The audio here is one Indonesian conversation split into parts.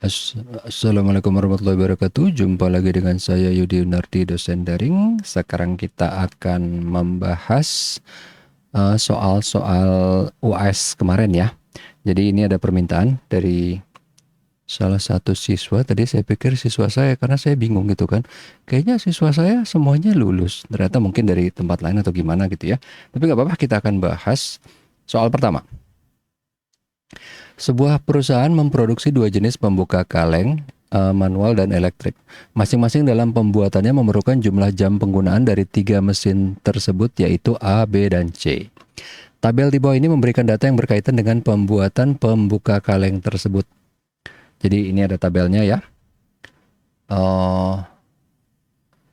Assalamualaikum warahmatullahi wabarakatuh. Jumpa lagi dengan saya Yudi Yunardi, dosen daring. Sekarang kita akan membahas soal-soal UAS kemarin ya. Jadi ini ada permintaan dari salah satu siswa. Tadi saya pikir siswa saya karena saya bingung gitu kan. Kayaknya siswa saya semuanya lulus. Ternyata mungkin dari tempat lain atau gimana gitu ya. Tapi nggak apa-apa, kita akan bahas soal pertama. Sebuah perusahaan memproduksi dua jenis pembuka kaleng, manual dan elektrik. Masing-masing dalam pembuatannya memerlukan jumlah jam penggunaan dari tiga mesin tersebut, yaitu A, B, dan C. Tabel di bawah ini memberikan data yang berkaitan dengan pembuatan pembuka kaleng tersebut. Jadi ini ada tabelnya ya.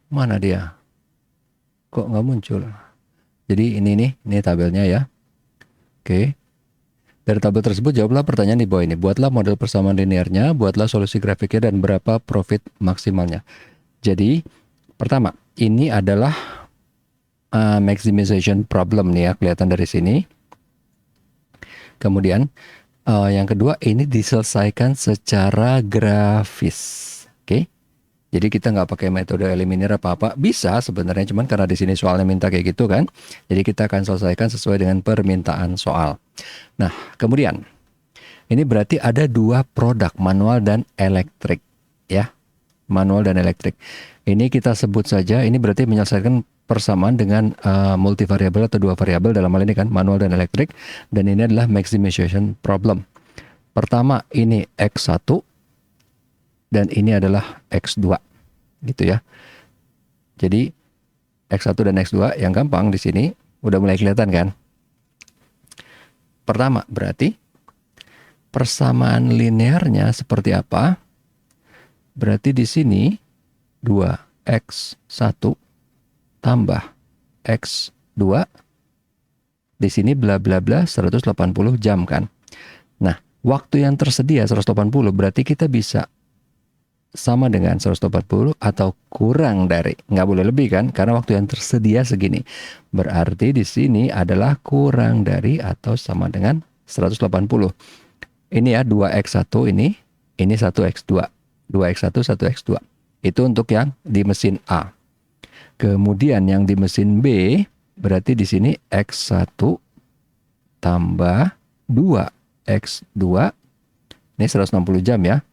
Mana dia? Kok nggak muncul? Jadi ini tabelnya ya. Oke. Dari tabel tersebut, jawablah pertanyaan di bawah ini. Buatlah model persamaan linearnya, buatlah solusi grafiknya, dan berapa profit maksimalnya. Jadi, pertama, ini adalah maximization problem nih ya, kelihatan dari sini. Kemudian, yang kedua, ini diselesaikan secara grafis. Oke. Jadi kita nggak pakai metode eliminir apa-apa. Bisa sebenarnya, cuman karena di sini soalnya minta kayak gitu kan. Jadi kita akan selesaikan sesuai dengan permintaan soal. Nah, kemudian ini berarti ada dua produk, manual dan elektrik ya. Manual dan elektrik. Ini kita sebut saja, ini berarti menyelesaikan persamaan dengan multivariabel atau dua variabel dalam hal ini kan, manual dan elektrik. Dan ini adalah maximization problem. Pertama ini X1 dan ini adalah X2 gitu ya. Jadi X1 dan X2 yang gampang di sini udah mulai kelihatan kan. Pertama berarti persamaan linearnya seperti apa? Berarti di sini 2X1 tambah X2, di sini bla bla bla 180 jam kan. Nah, waktu yang tersedia 180 berarti kita bisa sama dengan 180 atau kurang dari, nggak boleh lebih kan, karena waktu yang tersedia segini. Berarti di sini adalah kurang dari atau sama dengan 180. Ini ya 2x1 ini 1x2. 2x1 1x2. Itu untuk yang di mesin A. Kemudian yang di mesin B berarti di sini x1 tambah 2x2. Ini 160 jam ya.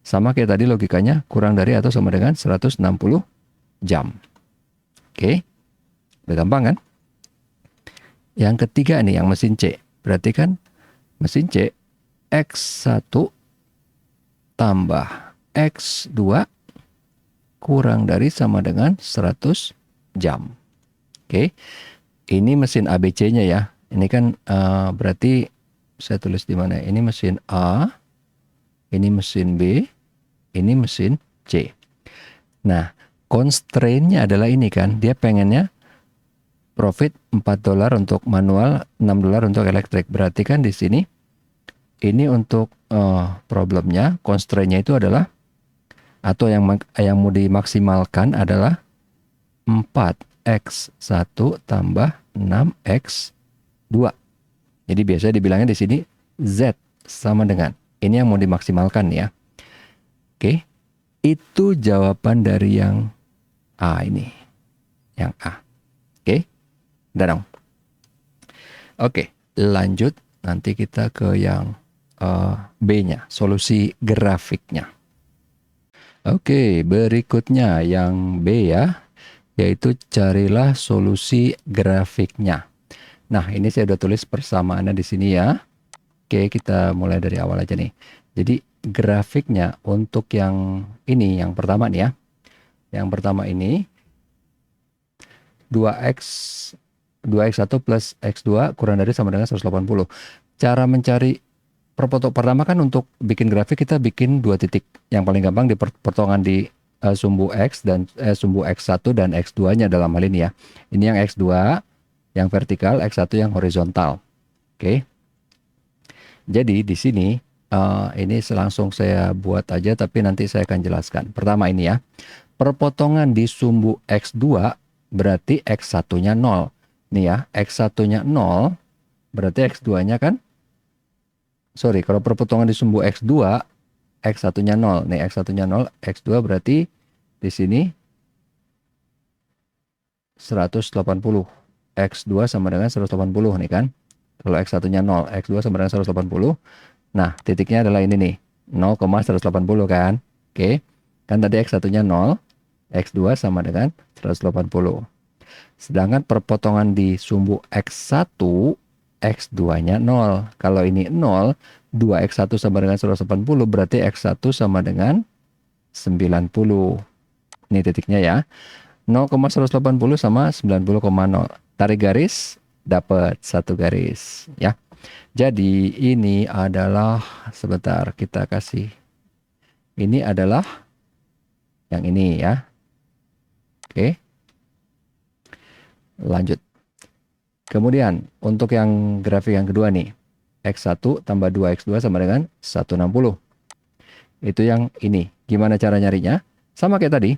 Sama kayak tadi logikanya, kurang dari atau sama dengan 160 jam. Oke, udah gampang kan? Yang ketiga nih, yang mesin C. Berarti kan mesin C, X1 tambah X2 kurang dari sama dengan 100 jam. Oke, ini mesin ABC-nya ya. Ini kan berarti saya tulis di mana? Ini mesin A, ini mesin B, ini mesin C. Nah, constraint-nya adalah ini kan, dia pengennya profit $4 untuk manual, $6 untuk elektrik. Berarti kan di sini, ini untuk problemnya, constraint-nya itu adalah, atau yang mau dimaksimalkan adalah 4x1 tambah 6x2. Jadi biasanya dibilangnya di sini Z sama dengan, ini yang mau dimaksimalkan ya. Oke, itu jawaban dari yang A ini. Yang A. Oke, udah dong. Oke, lanjut. Nanti kita ke yang B-nya, solusi grafiknya. Oke, berikutnya yang B ya, yaitu carilah solusi grafiknya. Nah, ini saya udah tulis persamaannya di sini ya. Oke, kita mulai dari awal aja nih. Jadi grafiknya untuk yang ini, yang pertama nih ya. Yang pertama ini 2x1 plus x2 kurang dari sama dengan 180. Cara mencari pertama kan untuk bikin grafik kita bikin dua titik. Yang paling gampang di pertongan di sumbu x dan sumbu x1 dan x2-nya dalam hal ini ya. Ini yang x2 yang vertikal, x1 yang horizontal. Oke. Jadi di sini ini langsung saya buat aja, tapi nanti saya akan jelaskan. Pertama ini ya, perpotongan di sumbu X2 berarti X1-nya 0. Nih ya, X1-nya 0, berarti X2-nya kan, sorry, kalau perpotongan di sumbu X2, X1-nya 0. Nih X1-nya 0, X2 berarti di sini 180. X2 sama dengan 180 nih kan. Kalau X1-nya 0, X2 sama dengan 180. Nah, titiknya adalah ini nih, 0,180 kan. Oke. Kan tadi X1-nya 0, X2 sama dengan 180. Sedangkan perpotongan di sumbu X1, X2-nya 0. Kalau ini 0, 2X1 sama dengan 180, berarti X1 sama dengan 90. Ini titiknya ya. 0,180 sama 90,0. Tarik garis, dapat satu garis. Ya. Jadi ini adalah, sebentar kita kasih. Ini adalah yang ini ya. Oke. Lanjut. Kemudian untuk yang grafik yang kedua nih, X1 tambah 2X2 sama dengan 160. Itu yang ini. Gimana cara nyarinya? Sama kayak tadi.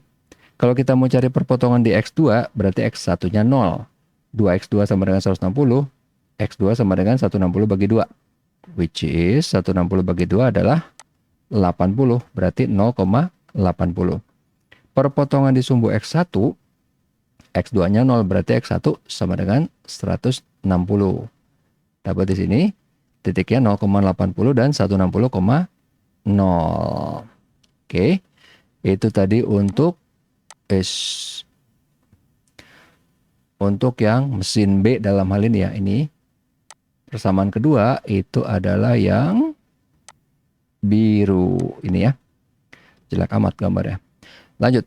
Kalau kita mau cari perpotongan di X2, berarti X1-nya 0. 2X2 sama dengan 160, X2 sama dengan 160 bagi 2. Which is 160 bagi 2 adalah 80, berarti 0,80. Perpotongan di sumbu X1, X2-nya 0, berarti X1 sama dengan 160. Dapat di sini, titiknya 0,80 dan 160,0. Oke, itu tadi untuk yang mesin B dalam hal ini ya. Ini persamaan kedua itu adalah yang biru ini ya. Jelek amat gambarnya. Lanjut.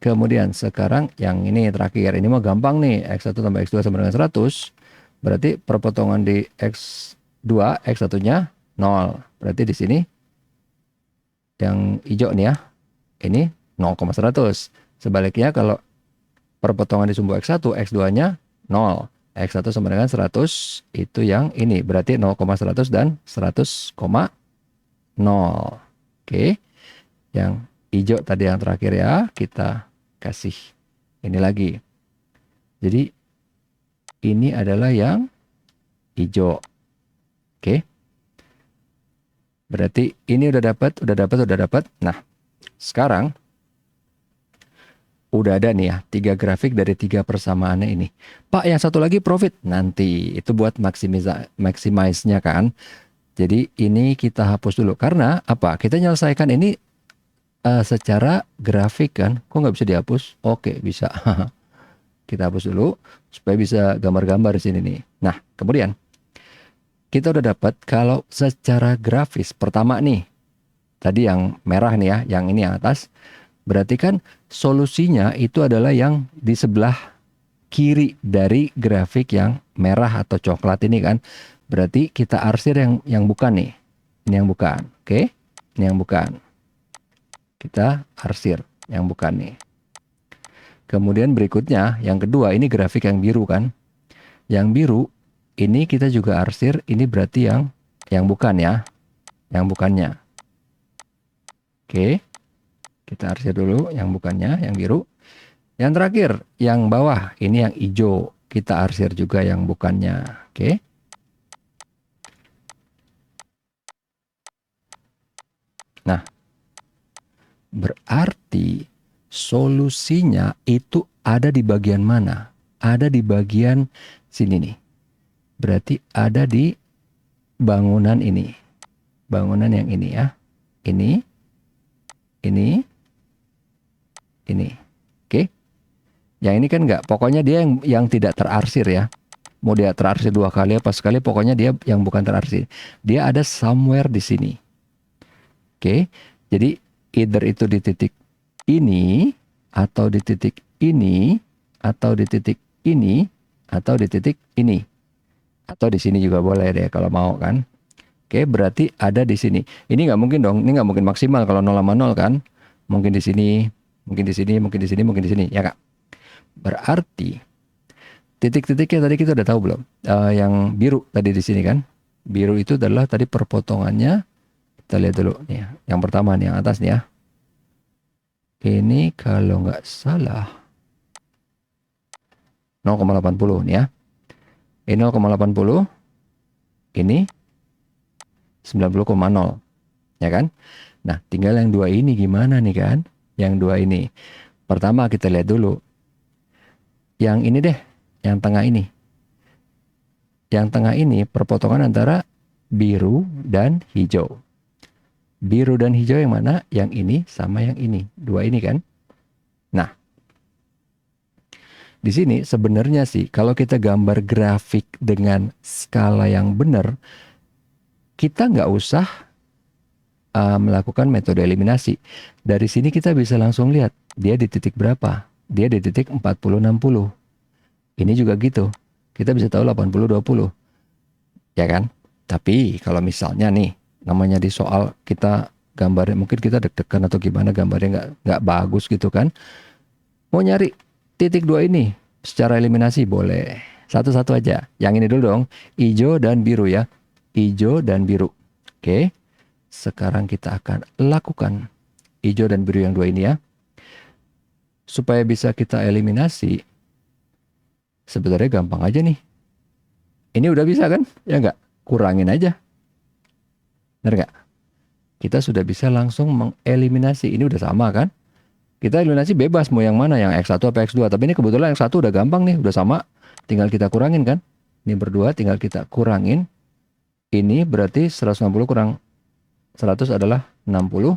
Kemudian sekarang yang ini terakhir. Ini mah gampang nih. X1 tambah X2 sama dengan 100. Berarti perpotongan di X2, X1-nya 0. Berarti di sini yang hijau nih ya. Ini 0,100. Sebaliknya kalau perpotongan di sumbu X1, X2-nya 0. X1 sama dengan 100, itu yang ini. Berarti 0,100 dan 100,0. Oke. Yang hijau tadi yang terakhir ya, kita kasih ini lagi. Jadi ini adalah yang hijau. Oke. Berarti ini udah dapat. Nah, sekarang udah ada nih ya 3 grafik dari 3 persamaannya ini. Pak, yang satu lagi profit. Nanti itu buat maximize-nya kan. Jadi ini kita hapus dulu. Karena apa? Kita menyelesaikan ini secara grafik kan. Kok nggak bisa dihapus? Oke, bisa. Kita hapus dulu supaya bisa gambar-gambar di sini nih. Nah, kemudian kita udah dapat kalau secara grafis pertama nih. Tadi yang merah nih ya, yang ini yang atas. Berarti kan solusinya itu adalah yang di sebelah kiri dari grafik yang merah atau coklat ini kan. Berarti kita arsir yang bukan nih. Ini yang bukan. Oke. Ini yang bukan. Kita arsir yang bukan nih. Kemudian berikutnya yang kedua ini grafik yang biru kan. Yang biru ini kita juga arsir. Ini berarti yang bukan ya. Yang bukannya. Oke. Kita arsir dulu yang bukannya, yang biru. Yang terakhir, yang bawah, ini yang hijau. Kita arsir juga yang bukannya. Oke. Nah, berarti solusinya itu ada di bagian mana? Ada di bagian sini nih. Berarti ada di bangunan ini. Bangunan yang ini ya. Ini. Oke. Yang ini kan enggak. Pokoknya dia yang tidak terarsir ya. Mau dia terarsir 2 kali apa sekali, pokoknya dia yang bukan terarsir. Dia ada somewhere di sini. Oke. Jadi either itu di titik ini, atau di titik ini, atau di titik ini, atau di titik ini. Atau di sini juga boleh deh kalau mau kan. Oke, berarti ada di sini. Ini nggak mungkin dong. Ini nggak mungkin maksimal kalau 0 sama 0 kan. Mungkin di sini, mungkin di sini, mungkin di sini, mungkin di sini. Ya Kak. Berarti titik-titiknya tadi kita udah tahu belum? Yang biru tadi di sini kan. Biru itu adalah tadi perpotongannya. Kita lihat dulu nih. Yang pertama nih, yang atas nih ya. Ini kalau nggak salah 0,80 nih ya. Ini 0,80. Ini 90,0. Ya kan? Nah, tinggal yang dua ini gimana nih kan? Yang dua ini. Pertama kita lihat dulu. Yang ini deh, yang tengah ini. Yang tengah ini perpotongan antara biru dan hijau. Biru dan hijau yang mana? Yang ini sama yang ini. Dua ini kan? Nah, di sini sebenarnya sih kalau kita gambar grafik dengan skala yang benar, kita nggak usah melakukan metode eliminasi. Dari sini kita bisa langsung lihat dia di titik berapa. Dia di titik 40-60. Ini juga gitu. Kita bisa tahu 80-20. Ya kan? Tapi kalau misalnya nih, namanya di soal kita gambarnya mungkin kita deg-degan atau gimana, gambarnya nggak bagus gitu kan. Mau nyari titik dua ini secara eliminasi boleh. Satu-satu aja. Yang ini dulu dong. Hijau dan biru ya. Hijau dan biru. Oke. Sekarang kita akan lakukan hijau dan biru yang dua ini ya. Supaya bisa kita eliminasi. Sebenarnya gampang aja nih. Ini udah bisa kan? Ya nggak? Kurangin aja. Bener nggak? Kita sudah bisa langsung mengeliminasi. Ini udah sama kan? Kita eliminasi bebas mau yang mana, yang X1 apa X2. Tapi ini kebetulan X1 udah gampang nih, udah sama. Tinggal kita kurangin kan. Ini berdua tinggal kita kurangin. Ini berarti 160 kurang 100 adalah 60.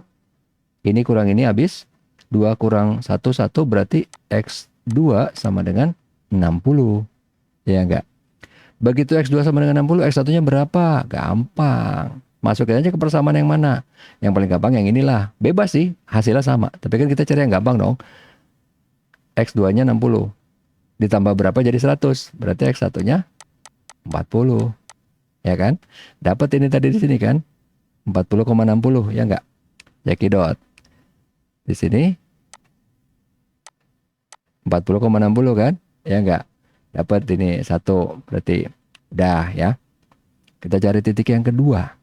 Ini kurang ini habis. 2 kurang 1, 1 berarti X2 sama dengan 60. Ya enggak? Begitu X2 sama dengan 60, X1-nya berapa? Gampang. Masukin aja ke persamaan yang mana. Yang paling gampang yang inilah. Bebas sih, hasilnya sama. Tapi kan kita cari yang gampang dong. X2-nya 60. Ditambah berapa jadi 100. Berarti X1-nya 40. Ya kan? Dapat ini tadi di sini kan? 40,60, ya enggak? Cekidot. Di sini 40,60 kan? Ya enggak? Dapat ini 1. Berarti udah ya. Kita cari titik yang kedua.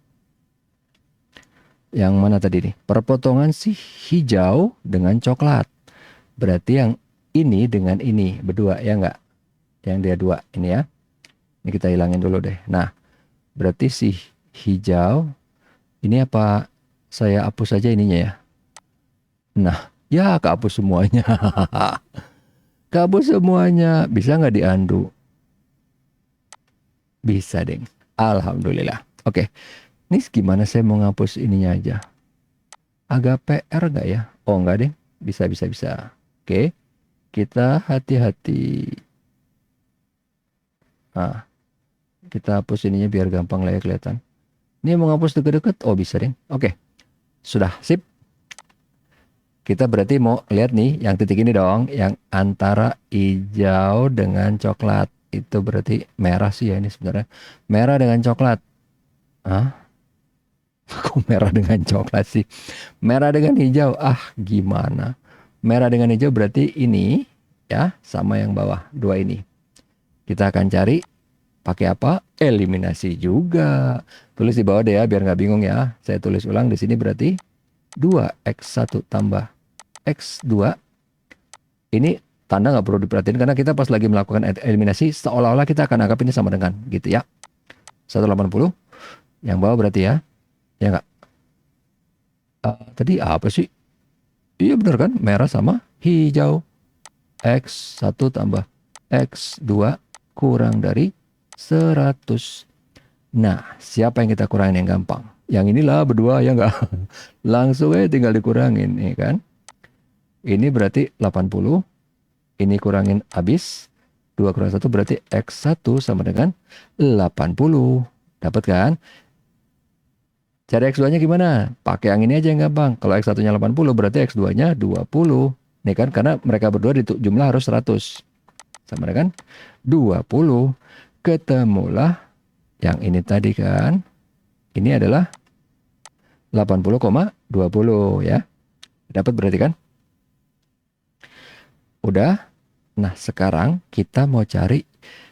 Yang mana tadi nih? Perpotongan si hijau dengan coklat. Berarti yang ini dengan ini berdua ya enggak? Yang dia dua ini ya. Ini kita hilangin dulu deh. Nah, berarti si hijau ini apa saya hapus saja ininya ya? Nah, ya kehapus semuanya. Kehapus semuanya. Bisa nggak di-undo? Bisa deh. Alhamdulillah. Oke. Ini gimana saya mau ngapus ininya aja? Agak PR nggak ya? Oh nggak deh. Bisa. Oke. Kita hati-hati. Nah, kita hapus ininya biar gampang lah ya kelihatan. Ini mau ngapus deket-deket? Oh bisa deh. Oke. Sudah. Sip. Kita berarti mau lihat nih yang titik ini dong. Yang antara hijau dengan coklat. Itu berarti merah sih ya ini sebenarnya. Merah dengan coklat. Hah? Kok merah dengan coklat sih? Merah dengan hijau. Ah, gimana? Merah dengan hijau berarti ini ya, sama yang bawah, dua ini. Kita akan cari pakai apa? Eliminasi juga. Tulis di bawah deh ya, biar nggak bingung ya. Saya tulis ulang di sini berarti 2x1 tambah x2. Ini tanda nggak perlu diperhatiin karena kita pas lagi melakukan eliminasi seolah-olah kita akan anggap ini sama dengan gitu ya. 180. Yang bawah berarti ya. Ya enggak? Tadi apa sih? Iya benar kan? Merah sama hijau. X1 tambah X2 kurang dari 100. Nah, siapa yang kita kurangin yang gampang? Yang inilah berdua ya enggak? Langsung aja tinggal dikurangin nih kan. Ini berarti 80. Ini kurangin habis. 2 kurang 1 berarti X1 sama dengan 80. Dapat kan? Cari X2-nya gimana? Pakai yang ini aja yang gampang. Kalau X1-nya 80 berarti X2-nya 20. Nih kan karena mereka berdua jumlah harus 100. Sama dengan 20. Ketemulah yang ini tadi kan. Ini adalah 80,20 ya. Dapat berarti kan? Udah. Nah sekarang kita mau cari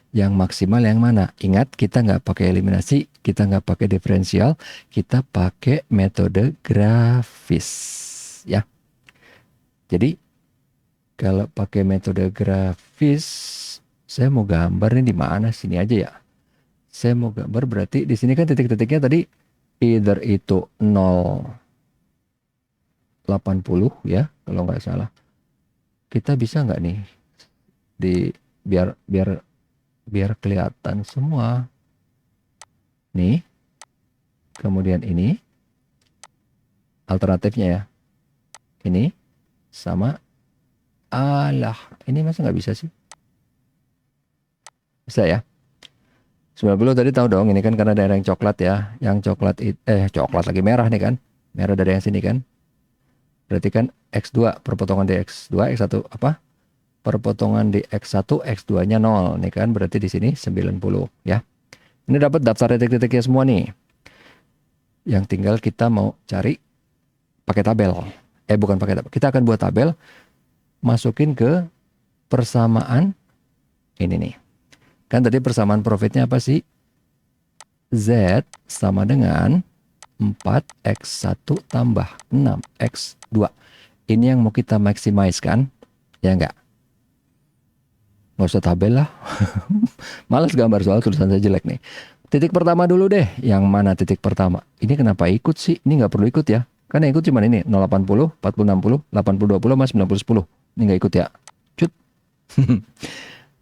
yang maksimal yang mana? Ingat kita nggak pakai eliminasi, kita nggak pakai diferensial, kita pakai metode grafis ya. Jadi kalau pakai metode grafis, saya mau gambar nih di mana? Sini aja ya. Saya mau gambar berarti di sini kan titik-titiknya tadi either itu 0 80 ya, kalau nggak salah. Kita bisa nggak nih di biar kelihatan semua. Nih. Kemudian ini alternatifnya ya. Ini sama ini masa nggak bisa sih? Bisa ya? 90 tadi tahu dong, ini kan karena daerah yang coklat ya. Yang coklat coklat lagi merah nih kan. Merah dari yang sini kan. Berarti kan X2 perpotongan di X2 X1 apa? Perpotongan di X1 X2-nya 0 nih kan. Berarti di sini 90 ya. Ini dapat daftar titik-titiknya semua nih. Yang tinggal kita mau cari pakai tabel. Bukan pakai tabel. Kita akan buat tabel, masukin ke persamaan ini nih. Kan tadi persamaan profitnya apa sih? Z sama dengan 4X1 tambah 6X2. Ini yang mau kita maximize kan? Ya enggak? Nggak usah tabel lah. Males gambar soal tulisan saya jelek nih. Titik pertama dulu deh. Yang mana titik pertama? Ini kenapa ikut sih? Ini nggak perlu ikut ya. Kan yang ikut cuma ini. 080, 40, 60, 80, 20, mas 90, 10. Ini nggak ikut ya. Cut.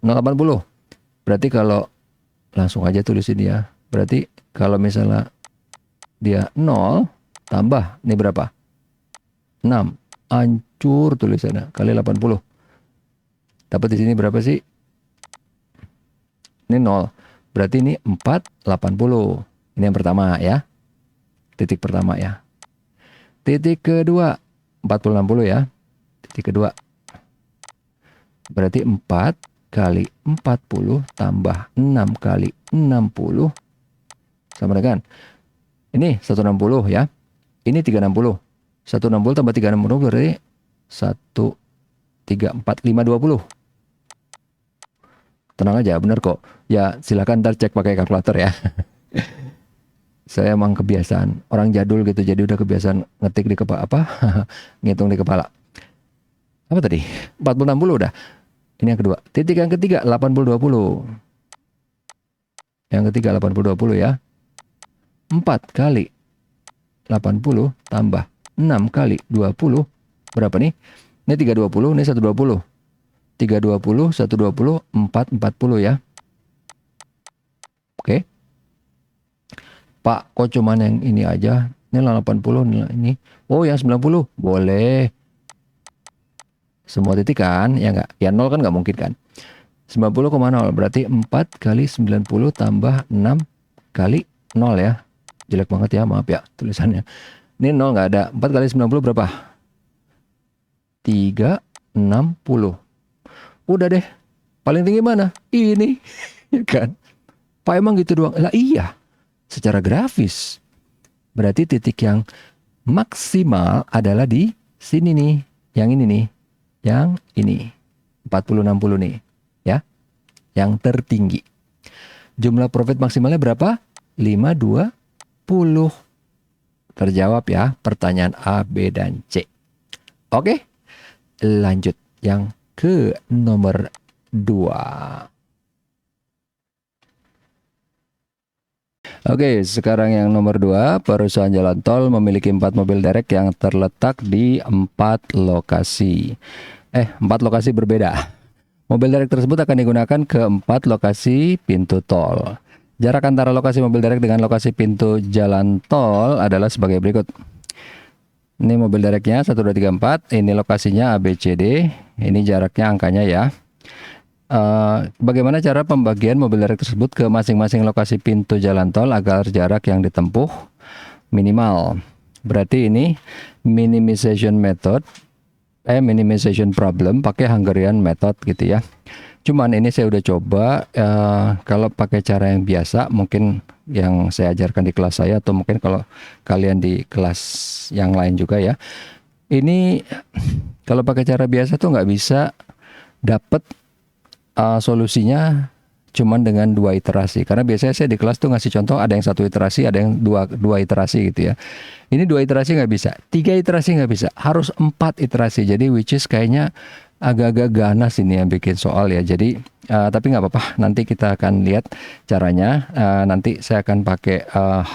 080. Berarti kalau langsung aja tulisin ya. Berarti kalau misalnya dia 0 tambah. Ini berapa? 6. Hancur tulisannya. Kali 80. Dapat di sini berapa sih? Ini 0. Berarti ini 480. Ini yang pertama ya. Titik pertama ya. Titik kedua 40-60 ya. Titik kedua. Berarti 4 kali 40 tambah 6 kali 60 sama dengan ini 160 ya. Ini 360. 160 tambah 360 berarti 1 3 4 5 20. Tenang aja, bener kok. Ya silakan ntar cek pakai kalkulator ya. Saya emang kebiasaan orang jadul gitu, jadi udah kebiasaan ngetik di kepala ngitung di kepala. Apa tadi? 40 60 udah. Ini yang kedua. Titik yang ketiga 80 20. Yang ketiga 80 20 ya. 4 kali 80 tambah 6 kali 20 berapa nih? Ini 320, ini 120. 320, 120, 440 ya. Oke. Pak, kok cuman yang ini aja? Ini 80, ini. Oh, yang 90. Boleh. Semua titik kan? Ya enggak? Ya 0 kan enggak mungkin kan? 90,0 berarti 4 kali 90 tambah 6 kali 0 ya. Jelek banget ya, maaf ya tulisannya. Ini 0 enggak ada. 4 kali 90 berapa? 360. Udah deh. Paling tinggi mana? Ini. Ya kan? Pak, emang gitu doang? Lah iya. Secara grafis. Berarti titik yang maksimal adalah di sini nih. Yang ini nih. Yang ini. 40-60 nih. Ya. Yang tertinggi. Jumlah profit maksimalnya berapa? 520. Terjawab ya pertanyaan A, B, dan C. Oke. Lanjut. Yang ke nomor 2. Oke, sekarang yang nomor 2, perusahaan jalan tol memiliki 4 mobil derek yang terletak di 4 lokasi. 4 lokasi berbeda. Mobil derek tersebut akan digunakan ke 4 lokasi pintu tol. Jarak antara lokasi mobil derek dengan lokasi pintu jalan tol adalah sebagai berikut. Ini mobil dereknya 1, 2, 3, 4. Ini lokasinya A, B, C, D. Ini jaraknya angkanya ya. Bagaimana cara pembagian mobil derek tersebut ke masing-masing lokasi pintu jalan tol agar jarak yang ditempuh minimal? Berarti ini minimization method, minimization problem pakai Hungarian method gitu ya. Cuman ini saya udah coba, kalau pakai cara yang biasa mungkin yang saya ajarkan di kelas saya, atau mungkin kalau kalian di kelas yang lain juga ya. Ini kalau pakai cara biasa tuh nggak bisa dapet solusinya cuman dengan 2 iterasi. Karena biasanya saya di kelas tuh ngasih contoh ada yang 1 iterasi, ada yang dua iterasi gitu ya. Ini 2 iterasi nggak bisa, 3 iterasi nggak bisa, harus 4 iterasi. Jadi which is kayaknya agak-agak ganas ini yang bikin soal ya. Jadi tapi nggak apa-apa, nanti kita akan lihat caranya. Nanti saya akan pakai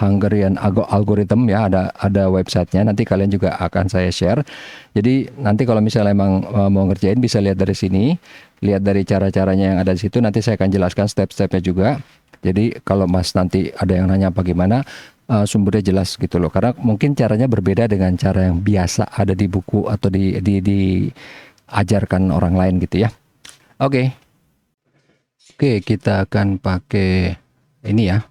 Hungarian algorithm ya, ada websitenya, nanti kalian juga akan saya share. Jadi nanti kalau misalnya emang mau ngerjain bisa lihat dari sini, lihat dari cara-caranya yang ada di situ, nanti saya akan jelaskan step-stepnya juga. Jadi kalau Mas nanti ada yang nanya apa gimana, sumbernya jelas gitu loh, karena mungkin caranya berbeda dengan cara yang biasa ada di buku atau diajarkan orang lain gitu ya. Oke. Oke, kita akan pakai ini ya.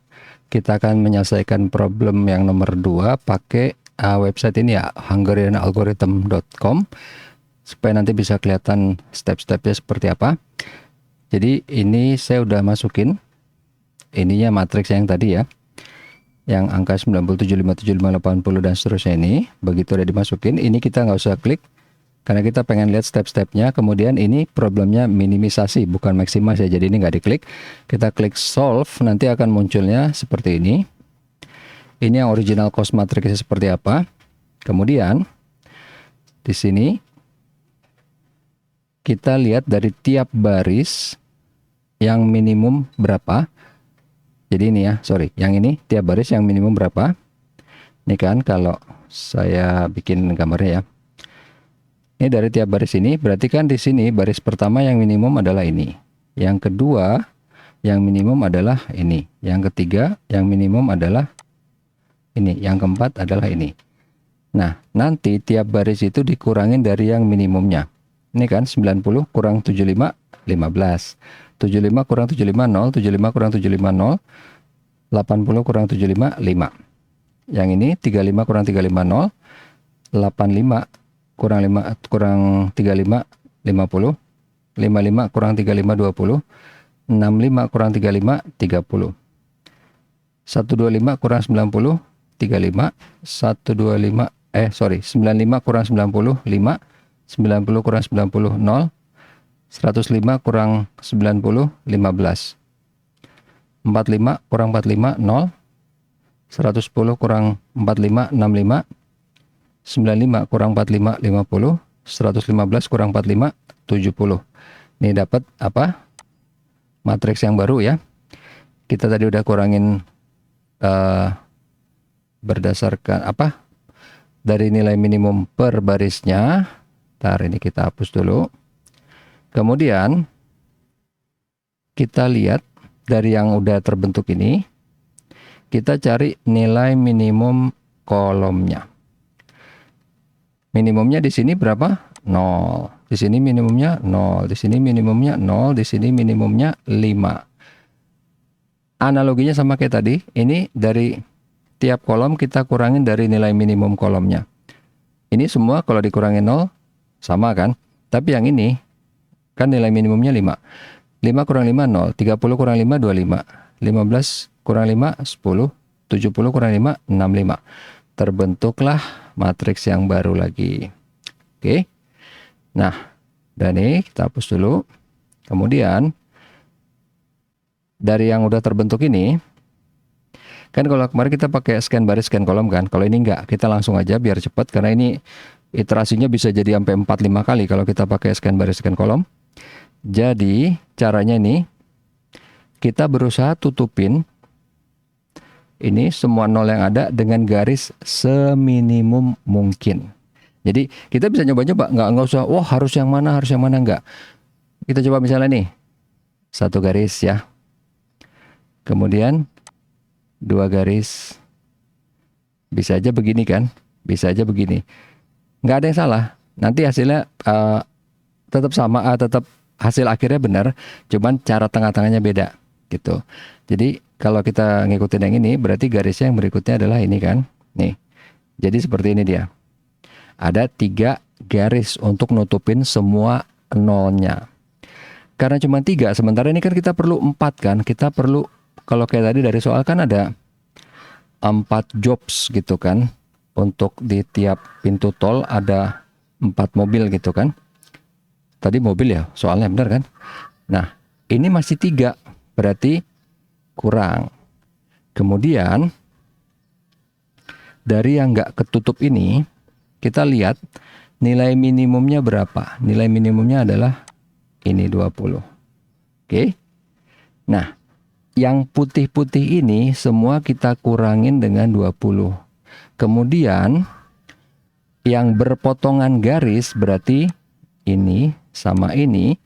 Kita akan menyelesaikan problem yang nomor 2 pakai website ini ya, hungarianalgorithm.com, supaya nanti bisa kelihatan step-stepnya seperti apa. Jadi ini saya udah masukin ininya matriks yang tadi ya, yang angka 97, 5, 7, 5, 80 dan seterusnya ini. Begitu udah dimasukin, ini kita nggak usah klik karena kita pengen lihat step-stepnya. Kemudian ini problemnya minimisasi bukan maksimas ya, jadi ini nggak diklik. Kita klik solve, nanti akan munculnya seperti ini. Ini yang original cost matrixnya seperti apa. Kemudian di sini kita lihat dari tiap baris yang minimum berapa. Jadi ini ya, sorry, yang ini tiap baris yang minimum berapa. Ini kan kalau saya bikin gambarnya ya. Ini dari tiap baris ini, berarti kan di sini baris pertama yang minimum adalah ini. Yang kedua yang minimum adalah ini. Yang ketiga yang minimum adalah ini. Yang keempat adalah ini. Nah, nanti tiap baris itu dikurangin dari yang minimumnya. Ini kan 90 kurang 75, 15. 75 kurang 75, 0. 75 kurang 75, 0. 80 kurang 75, 5. Yang ini 35 kurang 35, 0. 85 kurang 35, 50. 55 kurang 35, 20. 65 kurang 35, 30. 125 kurang 90, 35. 95 kurang 90, 5. 90 kurang 90, 0. 105 kurang 90, 15. 45 kurang 45, 0. 110 kurang 45, 65. 95 kurang 45, 50. 115 kurang 45, 70. Ini dapat apa? Matriks yang baru ya. Kita tadi udah kurangin berdasarkan apa? Dari nilai minimum per barisnya. Ntar ini kita hapus dulu. Kemudian kita lihat dari yang udah terbentuk ini, kita cari nilai minimum kolomnya. Minimumnya di sini berapa? 0. Di sini minimumnya 0. Di sini minimumnya 0. Di sini minimumnya 5. Analoginya sama kayak tadi. Ini dari tiap kolom kita kurangin dari nilai minimum kolomnya. Ini semua kalau dikurangin 0 sama kan? Tapi yang ini kan nilai minimumnya 5. 5 kurang 5, 0. 30 kurang 5, 25. 15 kurang 5, 10. 70 kurang 5, 65. Terbentuklah matriks yang baru lagi. Oke. Nah, dan ini kita hapus dulu. Kemudian dari yang udah terbentuk ini, kan kalau kemarin kita pakai scan baris, scan kolom kan. Kalau ini enggak, kita langsung aja biar cepat karena ini iterasinya bisa jadi sampai 4-5 kali kalau kita pakai scan baris, scan kolom. Jadi caranya ini kita berusaha tutupin ini semua nol yang ada dengan garis seminimum mungkin. Jadi kita bisa nyoba-nyoba, nggak usah, wah harus yang mana enggak. Kita coba misalnya nih, satu garis ya. Kemudian 2 garis. Bisa aja begini kan? Bisa aja begini. Nggak ada yang salah. Nanti hasilnya tetap sama, tetap hasil akhirnya benar, cuman cara tengah-tengahnya beda gitu. Jadi kalau kita ngikutin yang ini, berarti garisnya yang berikutnya adalah ini kan. Nih. Jadi seperti ini dia. Ada 3 garis untuk nutupin semua nolnya. Karena cuma 3, sementara ini kan kita perlu 4 kan. Kita perlu, kalau kayak tadi dari soal kan ada 4 jobs gitu kan. Untuk di tiap pintu tol ada 4 mobil gitu kan. Tadi mobil ya soalnya, benar kan? Nah, ini masih 3, berarti kurang. Kemudian dari yang nggak ketutup ini, kita lihat Nilai minimumnya berapa? Nilai minimumnya adalah ini 20. Oke. Nah, yang putih-putih ini semua kita kurangin dengan 20. Kemudian yang berpotongan garis berarti ini sama ini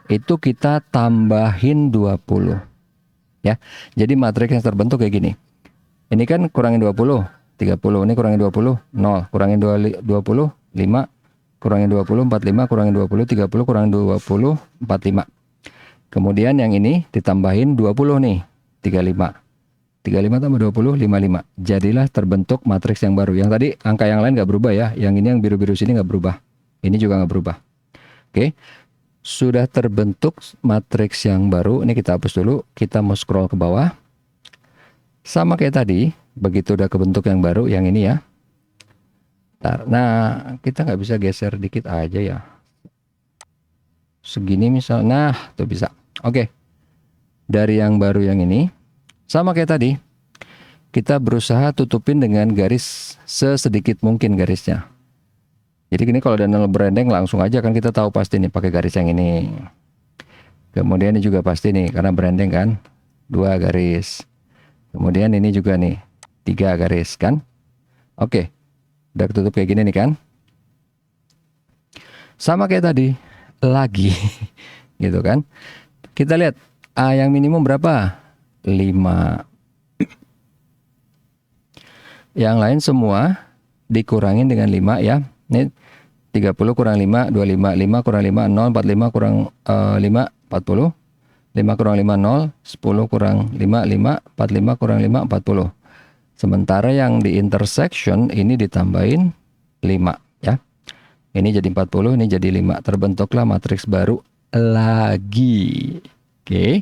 itu kita tambahin 20. Ya. Jadi matriks yang terbentuk kayak gini. Ini kan kurangin 20, 30. Ini kurangin 20, 0. Kurangin 20, 5. Kurangin 20, 45. Kurangin 20, 30. Kurangin 20, 45. Kemudian yang ini ditambahin 20 nih, 35. 35 tambah 20, 55. Jadilah terbentuk matriks yang baru. Yang tadi angka yang lain nggak berubah ya. Yang ini yang biru-biru sini nggak berubah. Ini juga nggak berubah. Oke. Sudah terbentuk matriks yang baru. Ini kita hapus dulu. Kita mau scroll ke bawah. Sama kayak tadi. Begitu udah kebentuk yang baru. Yang ini ya. Nah, kita nggak bisa geser dikit aja ya. Segini misal. Nah, tuh bisa. Oke. Dari yang baru yang ini. Sama kayak tadi. Kita berusaha tutupin dengan garis sesedikit mungkin garisnya. Jadi gini, kalau Daniel branding langsung aja kan kita tahu pasti nih pakai garis yang ini. Kemudian ini juga pasti nih karena branding kan 2 garis. Kemudian ini juga nih 3 garis kan. Oke. Udah ketutup kayak gini nih kan. Sama kayak tadi lagi gitu kan. Kita lihat yang minimum berapa? 5. Yang lain semua dikurangin dengan 5 ya. Ini 30 kurang 5, 25. 5 kurang 5, 0. 45 kurang 5, 40. 5 kurang 5, 0. 10 kurang 5, 5. 45 kurang 5, 40. Sementara yang di intersection ini ditambahin 5 ya. Ini jadi 40, ini jadi 5. Terbentuklah matriks baru lagi. Oke.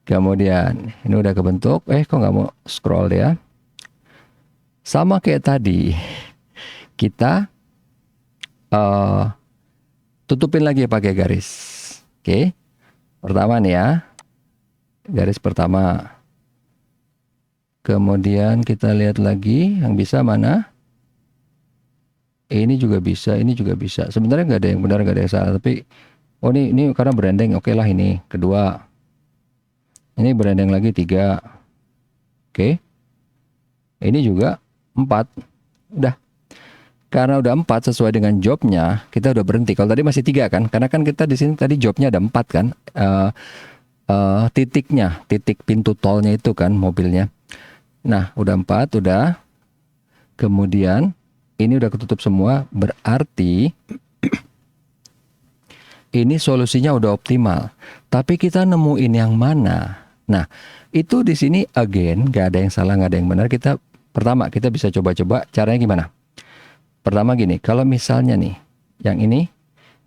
Kemudian ini udah kebentuk. Kok nggak mau scroll ya? Sama kayak tadi. Kita tutupin lagi pakai garis. Oke. Pertama nih ya. Garis pertama. Kemudian kita lihat lagi yang bisa mana? Ini juga bisa, ini juga bisa. Sebenarnya nggak ada yang benar, nggak ada yang salah. Tapi ini karena branding, oke lah ini. Kedua. Ini branding lagi 3. Oke. Ini juga 4. Udah. Karena udah 4 sesuai dengan jobnya, kita udah berhenti. Kalau tadi masih 3 kan? Karena kan kita di sini tadi jobnya ada 4 kan? Titiknya, titik pintu tolnya itu kan mobilnya. Nah, udah 4, udah. Kemudian ini udah ketutup semua, berarti ini solusinya udah optimal. Tapi kita nemuin yang mana? Nah, itu di sini again nggak ada yang salah, nggak ada yang benar. Pertama kita bisa coba-coba caranya gimana? Pertama gini, kalau misalnya nih, yang ini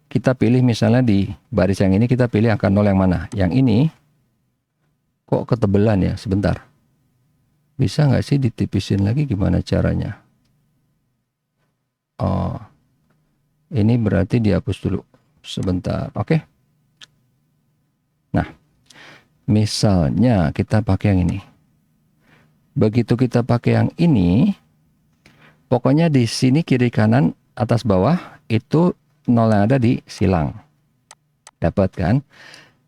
kita pilih misalnya di baris yang ini kita pilih angka 0 yang mana? Yang ini kok ketebelan ya? Sebentar. Bisa nggak sih ditipisin lagi, gimana caranya? Oh, ini berarti dihapus dulu. Sebentar, oke. Nah, misalnya kita pakai yang ini. Begitu kita pakai yang ini, pokoknya di sini kiri kanan atas bawah itu 0 yang ada di silang. Dapat kan?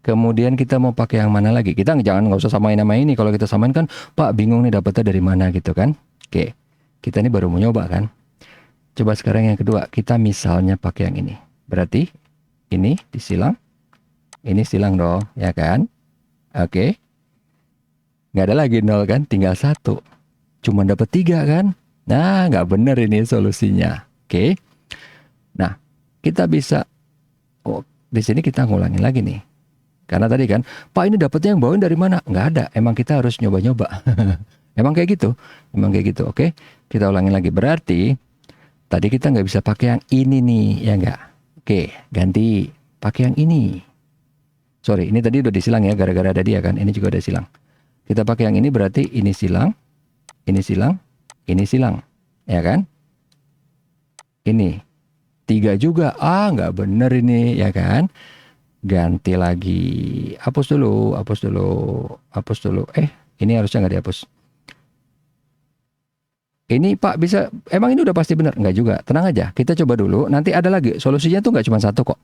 Kemudian kita mau pakai yang mana lagi? Kita nggak usah samain nama ini. Kalau kita samain kan, Pak bingung nih dapatnya dari mana gitu kan? Oke, kita ini baru mau nyoba kan? Coba sekarang yang kedua, kita misalnya pakai yang ini. Berarti ini disilang, ini silang dong, ya kan? Oke, nggak ada lagi 0 kan? Tinggal 1. Cuma dapat 3 kan? Nah, nggak bener ini solusinya. Oke. Nah, kita bisa di sini kita ngulangin lagi nih. Karena tadi kan, Pak ini dapetnya yang bawain dari mana? Nggak ada. Emang kita harus nyoba-nyoba. Emang kayak gitu. Emang kayak gitu. Oke. Kita ulangin lagi. Berarti tadi kita nggak bisa pakai yang ini nih, ya nggak? Oke, ganti pakai yang ini. Sorry, ini tadi udah disilang ya, gara-gara ada dia kan. Ini juga ada silang. Kita pakai yang ini berarti ini silang, ini silang, ini silang, ya kan? Ini 3 juga. Nggak bener ini, ya kan? Ganti lagi. Hapus dulu, hapus dulu, hapus dulu. Ini harusnya nggak dihapus. Ini Pak bisa, emang ini udah pasti benar? Enggak juga, tenang aja. Kita coba dulu, nanti ada lagi. Solusinya tuh nggak cuma satu kok.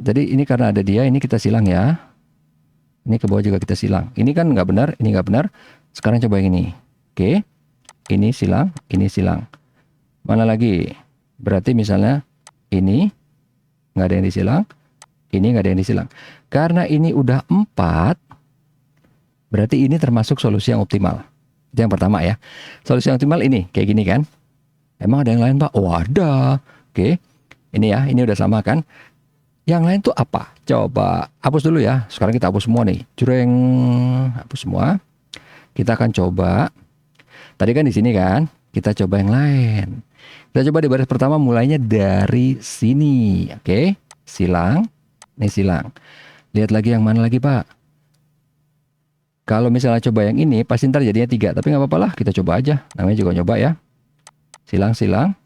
Jadi ini karena ada dia, ini kita silang ya. Ini ke bawah juga kita silang. Ini kan nggak benar, ini nggak benar. Sekarang coba yang ini. Oke, ini silang, ini silang. Mana lagi? Berarti misalnya ini nggak ada yang disilang, ini nggak ada yang disilang. Karena ini udah 4, berarti ini termasuk solusi yang optimal. Itu yang pertama ya. Solusi yang optimal ini, kayak gini kan. Emang ada yang lain Pak? Oh ada. Oke, ini ya, ini udah sama kan. Yang lain tuh apa? Coba hapus dulu ya. Sekarang kita hapus semua nih. Jreng, hapus semua. Kita akan coba. Tadi kan di sini kan. Kita coba yang lain. Kita coba di baris pertama mulainya dari sini. Oke, silang. Ini silang. Lihat lagi yang mana lagi Pak? Kalau misalnya coba yang ini, pasti ntar jadinya 3. Tapi nggak apa-apa lah, kita coba aja. Namanya juga nyoba ya. Silang, silang.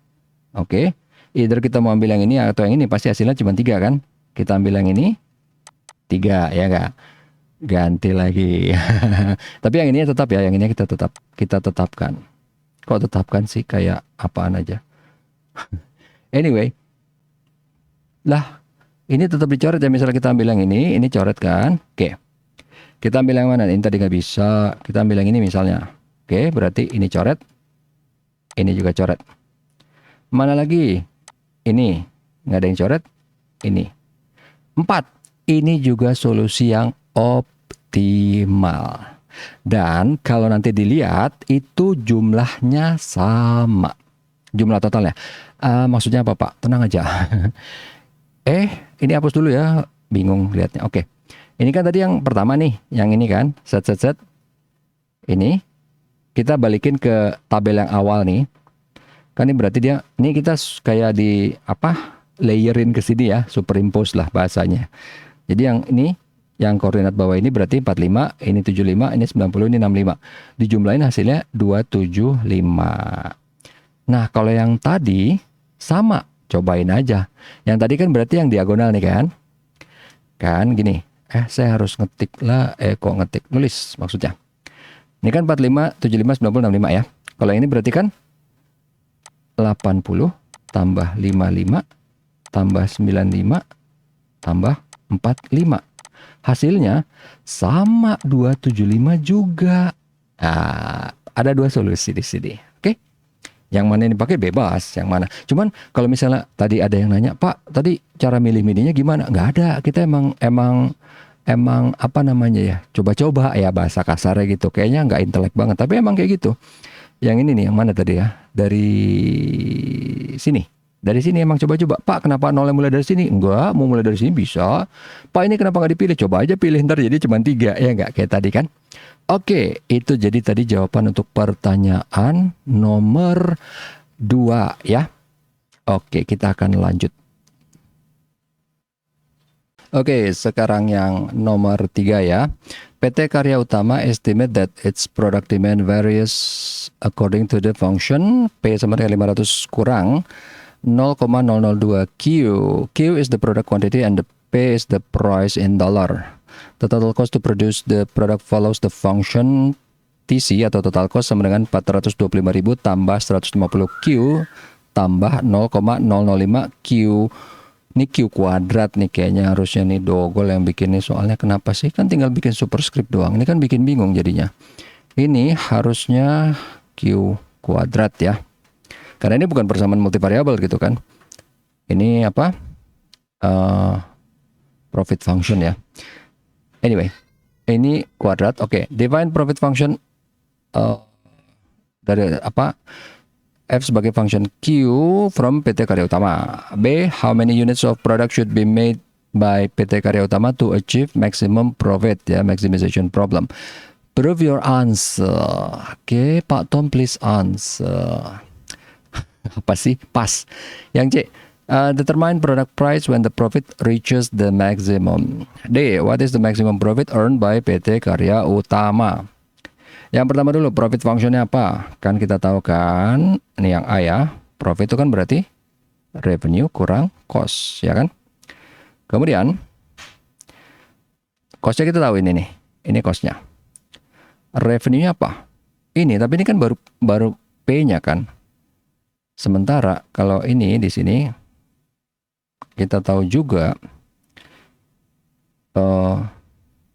Oke. Either kita mau ambil yang ini atau yang ini. Pasti hasilnya cuma 3 kan? Kita ambil yang ini. 3, ya nggak? Ganti lagi. Tapi yang ini tetap ya. Yang ini kita tetapkan. Kok tetapkan sih? Kayak apaan aja. Anyway. Lah. Ini tetap dicoret ya. Misalnya kita ambil yang ini coret kan? Oke. Kita ambil yang mana? Ini tadi nggak bisa. Kita ambil yang ini misalnya. Oke, berarti ini coret. Ini juga coret. Mana lagi? Ini. Nggak ada yang coret. Ini. 4. Ini juga solusi yang optimal. Dan kalau nanti dilihat, itu jumlahnya sama. Jumlah totalnya. Maksudnya apa Pak? Tenang aja. Ini hapus dulu ya. Bingung lihatnya. Oke. Ini kan tadi yang pertama nih, yang ini kan, set. Ini kita balikin ke tabel yang awal nih. Kan ini berarti dia, ini kita kayak di layerin ke sini ya, superimpose lah bahasanya. Jadi yang ini, yang koordinat bawah ini berarti 45, ini 75, ini 90, ini 65. Dijumlahin hasilnya 275. Nah, kalau yang tadi sama, cobain aja. Yang tadi kan berarti yang diagonal nih kan? Kan gini. Saya harus ngetik lah, nulis maksudnya. Ini kan 45, 75, 90, 65 ya. Kalau ini berarti kan 80 tambah 55 tambah 95 tambah 45. Hasilnya sama 275 juga. Nah, ada 2 solusi di sini. Oke? Yang mana yang dipakai bebas, yang mana. Cuman kalau misalnya tadi ada yang nanya, Pak, tadi cara milih-milihnya gimana? Nggak ada. Kita emang apa namanya ya, coba-coba ya bahasa kasarnya gitu. Kayaknya nggak intelek banget, tapi emang kayak gitu. Yang ini nih, yang mana tadi ya? Dari sini. Dari sini emang coba-coba. Pak, kenapa nolnya mulai dari sini? Enggak, mau mulai dari sini bisa. Pak, ini kenapa nggak dipilih? Coba aja pilih, ntar jadi cuma 3. Ya nggak? Kayak tadi kan? Oke, itu jadi tadi jawaban untuk pertanyaan nomor 2 ya. Oke, kita akan lanjut. Oke, sekarang yang nomor 3 ya. PT Karya Utama estimate that its product demand varies according to the function P sama dengan 500 kurang 0,002 Q. Q is the product quantity and the P is the price in dollar. The total cost to produce the product follows the function TC atau total cost sama dengan 425.000 tambah 150 Q tambah 0,005 Q. Ini Q kuadrat nih kayaknya, harusnya nih Dogol yang bikin nih. Soalnya kenapa sih? Kan tinggal bikin superscript doang. Ini kan bikin bingung jadinya. Ini harusnya Q kuadrat ya. Karena ini bukan persamaan multivariabel gitu kan. Ini apa? Profit function ya. Anyway, ini kuadrat. Oke, define profit function dari apa? F sebagai function Q from PT Karya Utama. B, how many units of product should be made by PT Karya Utama to achieve maximum profit ya, maximization problem. Prove your answer. Oke, Pak Tom please answer. Apa sih? Pas. Yang C, determine product price when the profit reaches the maximum. D, what is the maximum profit earned by PT Karya Utama? Yang pertama dulu, profit functionnya apa? Kan kita tahu kan, ini yang A ya. Profit itu kan berarti revenue kurang cost, ya kan? Kemudian, costnya kita tahu ini nih. Ini costnya. Revenue-nya apa? ini, tapi ini kan baru P-nya kan. Sementara kalau ini di sini kita tahu juga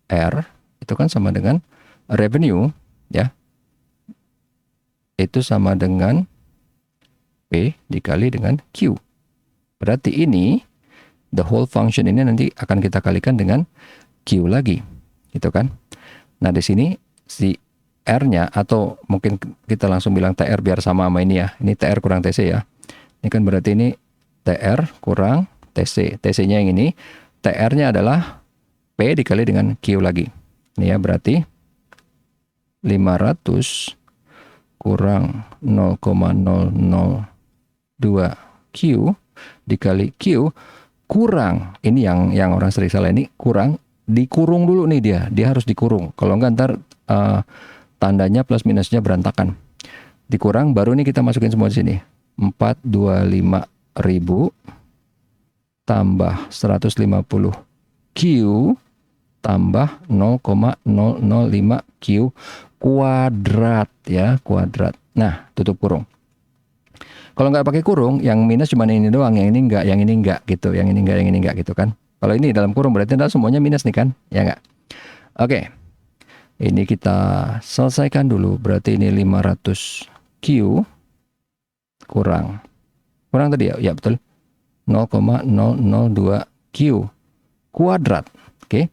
R itu kan sama dengan revenue ya. Itu sama dengan P dikali dengan Q. Berarti ini the whole function ini nanti akan kita kalikan dengan Q lagi. Gitu kan? Nah, di sini si R-nya, atau mungkin kita langsung bilang TR biar sama ini ya. Ini TR kurang TC ya. Ini kan berarti ini TR kurang TC. TC-nya yang ini. TR-nya adalah P dikali dengan Q lagi. Ini ya, berarti 500 kurang 0,002 Q dikali Q kurang, ini yang orang sering salah, ini kurang, dikurung dulu nih dia harus dikurung. Kalau enggak ntar tandanya plus minusnya berantakan. Dikurang, baru nih kita masukin semua di sini. 425.000 tambah 150 Q tambah 0,005 Q kuadrat ya, kuadrat. Nah, tutup kurung. Kalau nggak pakai kurung, yang minus cuma ini doang, yang ini enggak gitu, yang ini enggak gitu kan. Kalau ini dalam kurung berarti semuanya minus nih kan, ya enggak? Oke. Ini kita selesaikan dulu. Berarti ini 500 Q kurang tadi ya, ya betul. 0,002 Q kuadrat. Oke.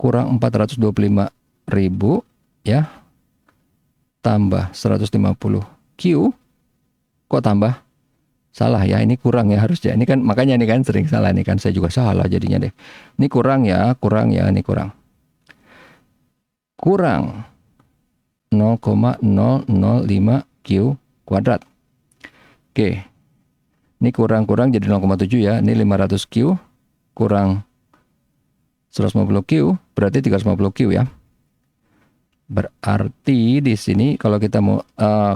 Kurang 425.000 ya. Tambah 150 Q. Kok tambah? Salah ya, ini kurang ya harusnya. Ini kan makanya ini kan sering salah, ini kan saya juga salah jadinya deh. Ini kurang ya, ini kurang. Kurang 0,005 Q kuadrat. Oke. Ini kurang jadi 0,7 ya. Ini 500 Q kurang 150 Q berarti 350 Q ya. Berarti di sini kalau kita mau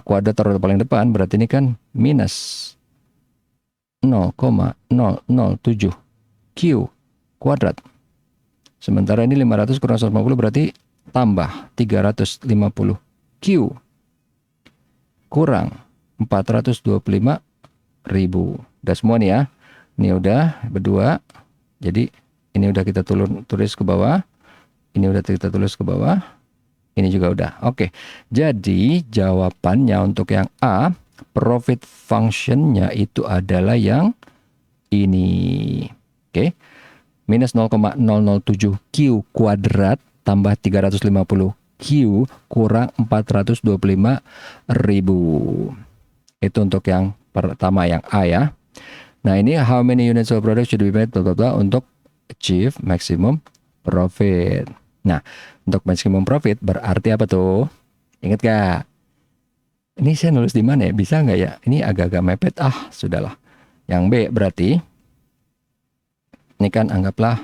kuadrat taruh paling depan, berarti ini kan minus 0,007 Q kuadrat. Sementara ini 500 kurang 150 berarti tambah 350 Q kurang 425.000. Udah semua nih ya. Ini udah berdua. Jadi ini udah kita tulis ke bawah. Ini udah kita tulis ke bawah. Ini juga udah. Oke. Jadi jawabannya untuk yang A, profit functionnya itu adalah yang ini. Oke. Minus 0,007 Q kuadrat tambah 350 Q kurang 425.000. Itu untuk yang pertama, yang A ya. Nah, ini how many units of product should be made untuk achieve maximum profit. Nah, untuk maximum profit berarti apa tuh? Ingat gak? Ini saya nulis di mana ya? Bisa nggak ya? Ini agak-agak mepet. Sudahlah. Yang B berarti, ini kan anggaplah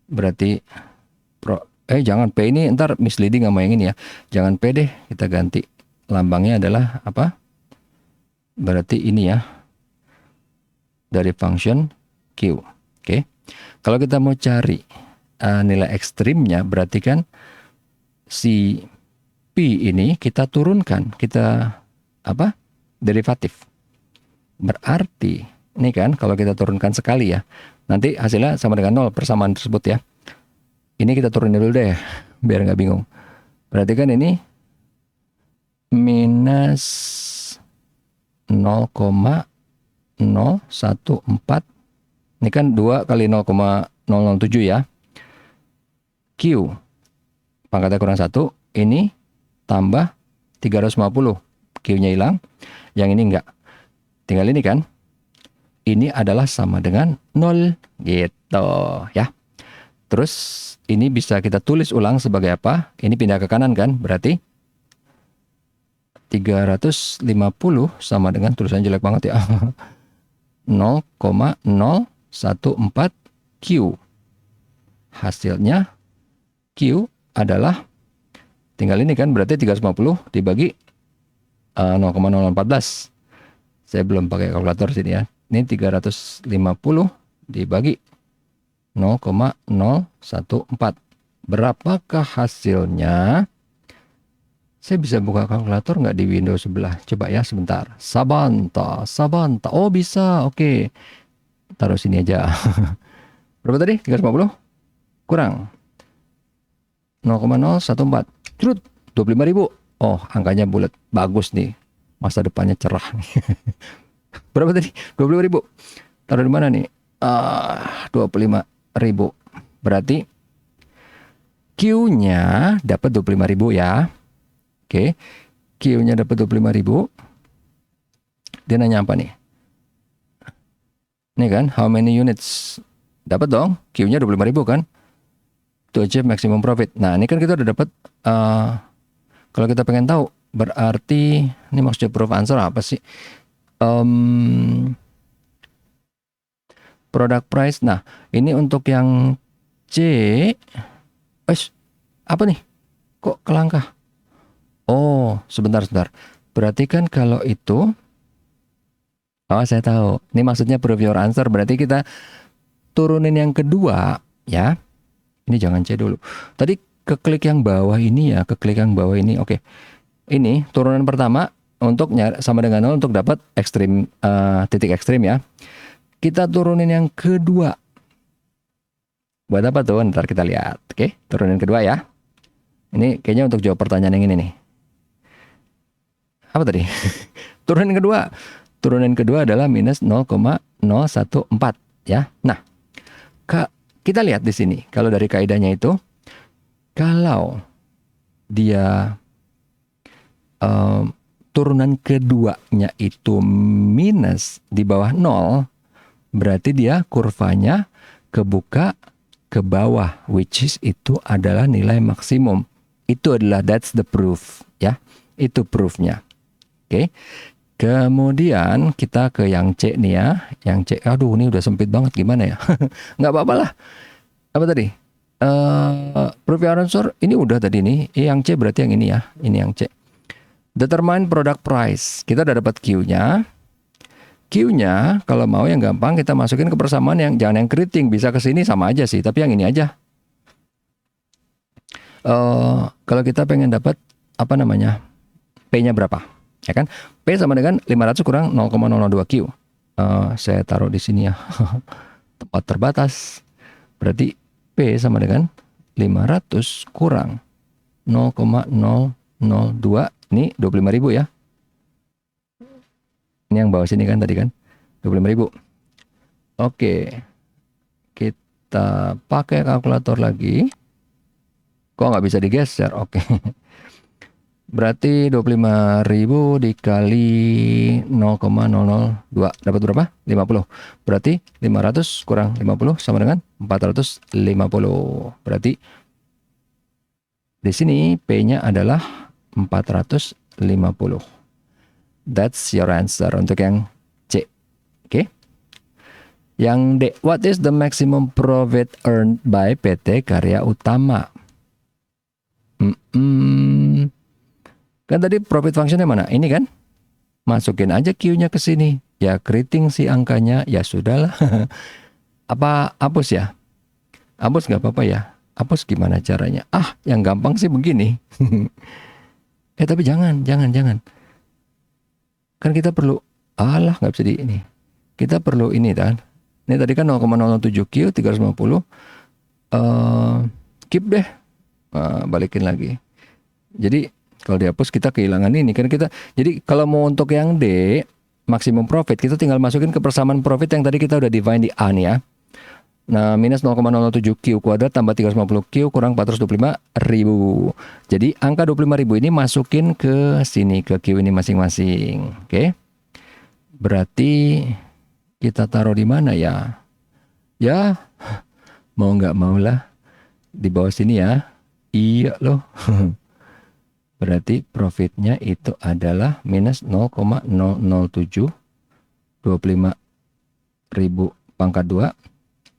berarti jangan P ini ntar misleading sama yang ini ya. Jangan P deh, kita ganti. Lambangnya adalah apa? Berarti ini ya. Dari function Q. Oke. Kalau kita mau cari nilai ekstrimnya, berarti kan si P ini kita turunkan, kita apa? Derivatif. Berarti ini kan kalau kita turunkan sekali ya, nanti hasilnya sama dengan 0 persamaan tersebut ya. Ini kita turunin dulu deh biar nggak bingung. Berarti kan ini minus 0,014. Ini kan 2 kali 0,007 ya. Q pangkatnya kurang 1, ini tambah 350. Q-nya hilang, yang ini enggak. Tinggal ini kan. Ini adalah sama dengan 0 gitu ya. Terus ini bisa kita tulis ulang sebagai apa? Ini pindah ke kanan kan? Berarti 350 sama dengan, tulisan jelek banget ya. 0,014 Q. Hasilnya Q adalah, tinggal ini kan, berarti 350 dibagi 0,014. Saya belum pakai kalkulator sini ya. Ini 350 dibagi 0,014. Berapakah hasilnya? Saya bisa buka kalkulator nggak di Windows sebelah? Coba ya sebentar. Sabanta. Oh bisa, oke. Taruh sini aja. Berapa tadi? 350? Kurang 0,014. Curut, 25.000. Oh, angkanya bulat. Bagus nih. Masa depannya cerah nih. Berapa tadi? 25.000. Taruh di mana nih? 25.000. Berarti Q-nya dapat 25.000 ya. Oke. Q-nya dapat 25.000. Dia nanya apa nih? Nih kan, how many units? Dapat dong. Q-nya 25.000 kan? To achieve maximum profit. Nah, ini kan kita udah dapat. Kalau kita pengen tahu, berarti ini maksudnya proof answer apa sih? Product price. Nah, ini untuk yang C. Apa nih? Kok kelangkah? Oh, sebentar. Berarti kan kalau itu, oh saya tahu. Ini maksudnya prove your answer. Berarti kita turunin yang kedua, ya. Ini jangan C dulu. Tadi keklik yang bawah ini ya, keklik yang bawah ini. Oke. Ini turunan pertama untuk sama dengan 0 untuk dapat ekstrim, titik ekstrim ya. Kita turunin yang kedua. Buat apa tuh? Ntar kita lihat. Oke, turunin kedua ya. Ini kayaknya untuk jawab pertanyaan yang ini nih. Apa tadi? Turunin kedua. Turunin kedua adalah minus 0,014 ya. Nah, kita lihat di sini. Kalau dari kaidahnya itu, kalau dia turunan keduanya itu minus di bawah 0, berarti dia kurvanya kebuka ke bawah, which is itu adalah nilai maksimum. Itu adalah, that's the proof ya. Itu proofnya. Oke. Kemudian kita ke yang C nih ya. Yang C, aduh ini udah sempit banget, gimana ya? Nggak apa-apa lah. Apa tadi? Proof your answer ini udah tadi nih. Yang C berarti yang ini ya. Ini yang C. Determine product price. Kita udah dapat Q-nya. Q-nya kalau mau yang gampang kita masukin ke persamaan yang jangan yang keriting, bisa ke sini sama aja sih, tapi yang ini aja. Kalau kita pengen dapat apa namanya? P-nya berapa? Ya kan? P sama dengan 500 kurang 0,002 Q. Saya taruh di sini ya. Tempat terbatas. Berarti P sama dengan 500 kurang 0,002. Ini 25.000 ya. Ini yang bawah sini kan tadi kan 25.000. Oke. Kita pakai kalkulator lagi. Kok nggak bisa digeser? Oke. Berarti 25.000 dikali 0,002 dapat berapa? 50. Berarti 500 kurang 50 sama dengan 450. Berarti di sini P-nya adalah 450. That's your answer untuk yang C. Oke. Yang D, what is the maximum profit earned by PT Karya Utama? Kan tadi profit functionnya mana? Ini kan? Masukin aja Q-nya ke sini. Ya keriting sih angkanya, ya sudahlah. Apa hapus ya? Hapus nggak apa-apa ya? Hapus gimana caranya? Yang gampang sih begini. Tapi jangan. Kan kita perlu, nggak bisa di ini. Kita perlu ini kan. Ini tadi kan 0,007 Q, 350. Keep deh. Balikin lagi. Jadi kalau dihapus kita kehilangan ini kan kita. Jadi kalau mau untuk yang D, maksimum profit, kita tinggal masukin ke persamaan profit yang tadi kita udah define di A nih ya. Nah, minus 0,007 Q kuadrat tambah 350 Q kurang 425.000. Jadi angka 25.000 ini masukin ke sini, ke Q ini masing-masing. Oke. Berarti kita taruh di mana ya? Ya, mau nggak mau lah. Di bawah sini ya. Iya loh. Berarti profitnya itu adalah minus 0,007 25.000 pangkat 2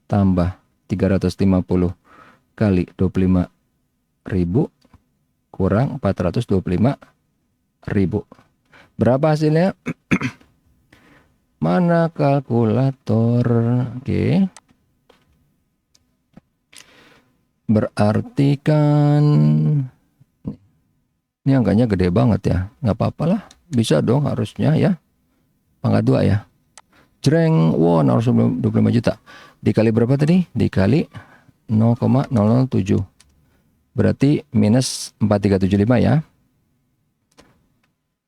tambah 350 kali 25.000 kurang 425.000. Berapa hasilnya? Mana kalkulator? Oke. Berarti kan Ini angkanya gede banget ya. Nggak apa-apa lah. Bisa dong harusnya ya. Pangkat 2 ya. Jreng, wow 625 juta. Dikali berapa tadi? Dikali 0,007. Berarti minus 4375 ya.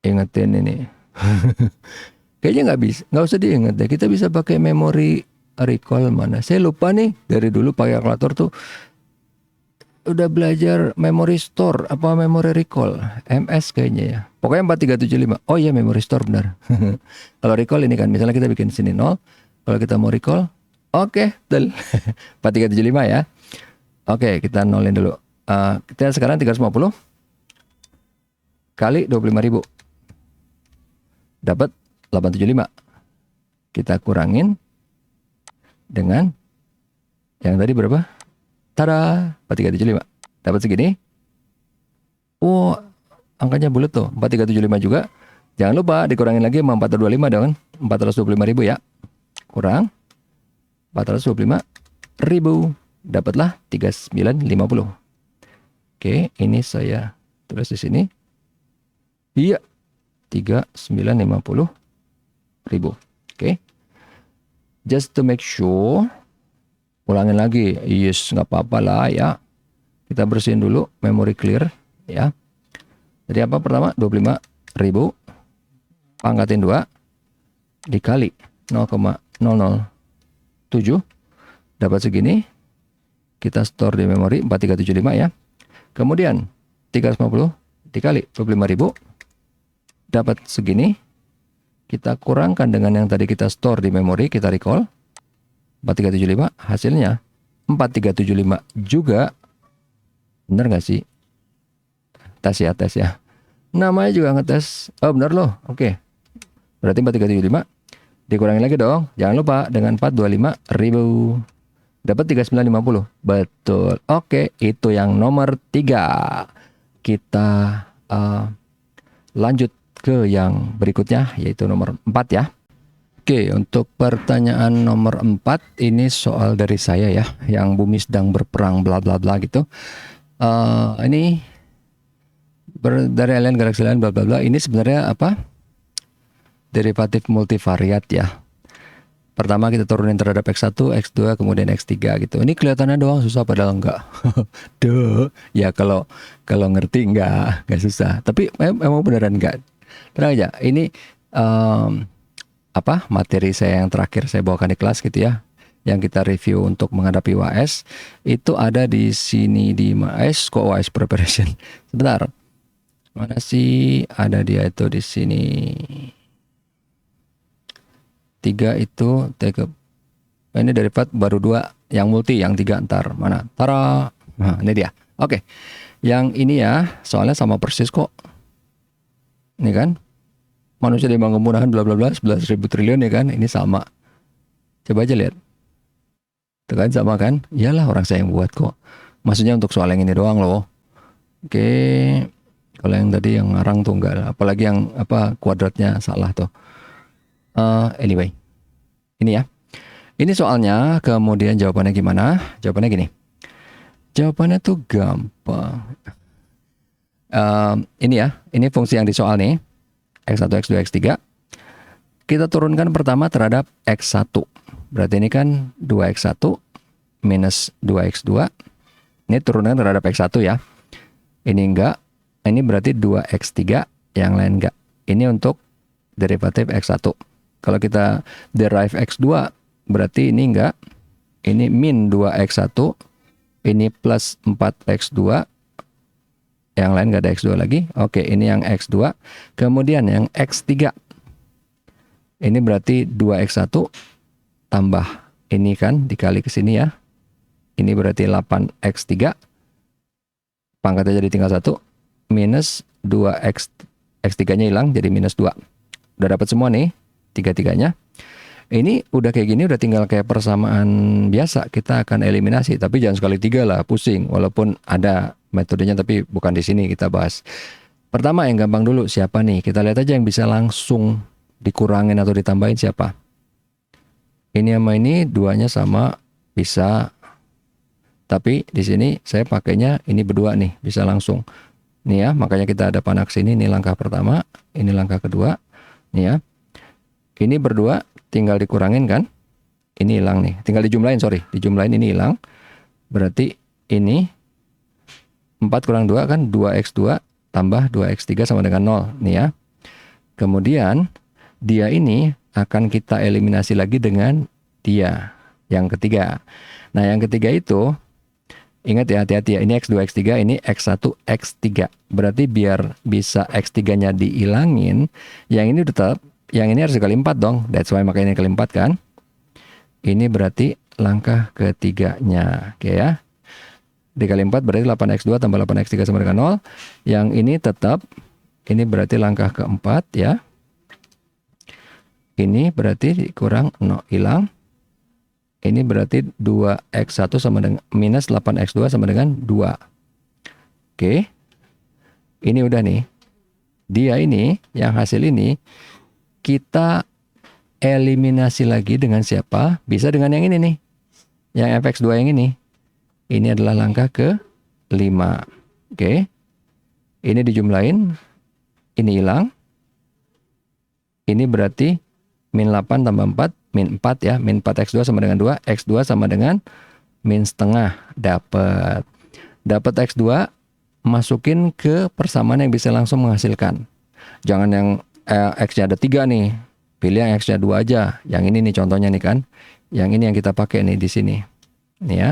Ingetin ini. Kayaknya nggak bisa. Nggak usah diinget deh. Kita bisa pakai memori recall mana. Saya lupa nih. Dari dulu pakai kalkulator tuh. Udah belajar memory store apa memory recall MS kayaknya ya, pokoknya 4375. Oh iya memory store benar. Kalau recall ini kan misalnya kita bikin sini 0, kalau kita mau recall oke, del 4375 ya. Oke, kita nolin dulu. Kita sekarang 350 kali 25.000 dapat 875. Kita kurangin dengan yang tadi berapa? Tada, 4375. Dapat segini. Oh, angkanya bulat tuh. 4375 juga. Jangan lupa dikurangin lagi sama 425 dong. 425.000 ya. Kurang 425.000. Dapatlah 3950. Oke, ini saya tulis di sini. Iya. 3950.000. Oke. Just to make sure. Ulangin lagi, yes, nggak apa-apa lah ya. Kita bersihin dulu, memory clear ya. Jadi apa pertama 25.000 pangkatin 2 dikali 0,007 dapat segini. Kita store di memori 4375 ya. Kemudian 350 dikali 25.000 dapat segini. Kita kurangkan dengan yang tadi kita store di memori, kita recall. 4375 hasilnya 4375 juga. Bener gak sih? Tes ya. Namanya juga ngetes. Oh bener loh. Oke. Berarti 4375 dikurangin lagi dong. Jangan lupa dengan 425.000 dapat 3950. Betul. Oke, itu yang nomor 3. Kita lanjut ke yang berikutnya yaitu nomor 4 ya. Oke, untuk pertanyaan nomor 4 ini soal dari saya ya, yang bumi sedang berperang bla bla bla gitu. Ini dari alien galaksi lain bla bla bla. Ini sebenarnya apa? Derivatif multivariat ya. Pertama kita turunin terhadap X1, X2, kemudian X3 gitu. Ini kelihatannya doang susah padahal enggak. Duh, ya kalau ngerti enggak susah. Tapi emang beneran enggak. Tenang aja, ini materi saya yang terakhir saya bawakan di kelas gitu ya, yang kita review untuk menghadapi UAS itu ada di sini di UAS preparation. Sebentar, mana sih ada dia itu di sini 3 itu ini derivat baru 2 yang multi, yang 3 ntar mana tara. Nah ini dia. Oke, yang ini ya soalnya sama persis kok ini kan. Manusia dibangun kemudahan bla bla bla 11.000 triliun ya kan, ini sama. Coba aja lihat. Itu kan sama kan? Iyalah orang saya yang buat kok. Maksudnya untuk soal yang ini doang loh. Oke. Kalau yang tadi yang ngarang tuh enggak, apalagi yang kuadratnya salah tuh. Anyway. Ini ya. Ini soalnya, kemudian jawabannya gimana? Jawabannya gini. Jawabannya tuh gampang. Ini ya, ini fungsi yang di soal nih. X1, X2, X3. Kita turunkan pertama terhadap X1. Berarti ini kan 2X1 minus 2X2. Ini turunkan terhadap X1 ya. Ini enggak. Ini berarti 2X3, yang lain enggak. Ini untuk derivatif X1. Kalau kita derive X2, berarti ini enggak. Ini min 2X1. Ini plus 4X2. Yang lain nggak ada X2 lagi. Oke, ini yang X2. Kemudian yang X3. Ini berarti 2X1 tambah ini kan dikali ke sini ya. Ini berarti 8X3. Pangkatnya jadi tinggal 1. Minus 2X. X3-nya hilang jadi minus 2. Udah dapat semua nih. 3-3-nya. Ini udah kayak gini, udah tinggal kayak persamaan biasa. Kita akan eliminasi. Tapi jangan sekali 3 lah, pusing. Walaupun ada metodenya tapi bukan di sini kita bahas. Pertama yang gampang dulu siapa nih? Kita lihat aja yang bisa langsung dikurangin atau ditambahin siapa. Ini sama ini duanya sama bisa. Tapi di sini saya pakainya ini berdua nih, bisa langsung. Nih ya, makanya kita ada panah ke sini. Ini langkah pertama, ini langkah kedua. Nih ya. Ini berdua tinggal dikurangin kan? Ini hilang nih. Tinggal dijumlahin, sorry. Dijumlahin ini hilang. Berarti ini 4 kurang 2 kan 2x2 tambah 2x3 sama dengan 0. Nih ya. Kemudian dia ini akan kita eliminasi lagi dengan dia yang ketiga. Nah, yang ketiga itu ingat ya, hati-hati ya. Ini x2, x3, ini x1, x3. Berarti biar bisa x3-nya dihilangin, yang ini tetap, yang ini harus dikali 4 dong. That's why makanya ini kali 4 kan. Ini berarti langkah ketiganya. Oke ya. Dikali 4 berarti 8x2 tambah 8x3 sama dengan 0. Yang ini tetap, ini berarti langkah keempat ya. Ini berarti kurang 0, hilang. Ini berarti 2x1 sama dengan minus 8x2 sama dengan 2. Oke. Ini udah nih. Dia ini, yang hasil ini, kita eliminasi lagi dengan siapa? Bisa dengan yang ini nih. Yang fx2 yang ini. Ini adalah langkah ke-5. Oke. Ini dijumlahin. Ini hilang. Ini berarti min 8 tambah 4. Min 4 ya. Min 4x2 sama dengan 2. X2 sama dengan min setengah. Dapat. Dapat x2. Masukin ke persamaan yang bisa langsung menghasilkan. Jangan yang x-nya ada 3 nih. Pilih yang x-nya 2 aja. Yang ini nih contohnya nih kan. Yang ini yang kita pakai nih di sini. Nih ya.